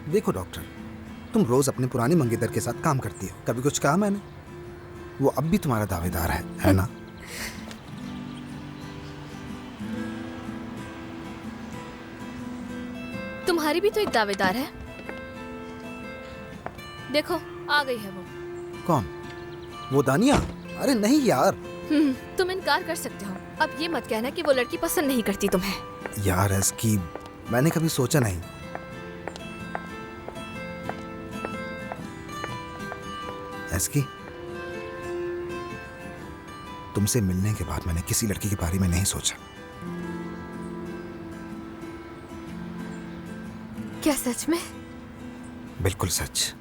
देखो डॉक्टर, तुम रोज अपने पुरानी मंगेतर के साथ काम करती हो, कभी कुछ कहा मैंने? वो अब भी तुम्हारा दावेदार है ना? तुम्हारी भी तो एक दावेदार है। देखो आ गई है वो। कौन? वो दानिया? अरे नहीं यार। तुम इनकार कर सकते हो। अब ये मत कहना कि वो लड़की पसंद नहीं करती तुम्हें। यार एस्की, मैंने कभी सोचा नहीं। एस्की, तुमसे मिलने के बाद मैंने किसी लड़की के बारे में नहीं सोचा। क्या सच में? बिल्कुल सच।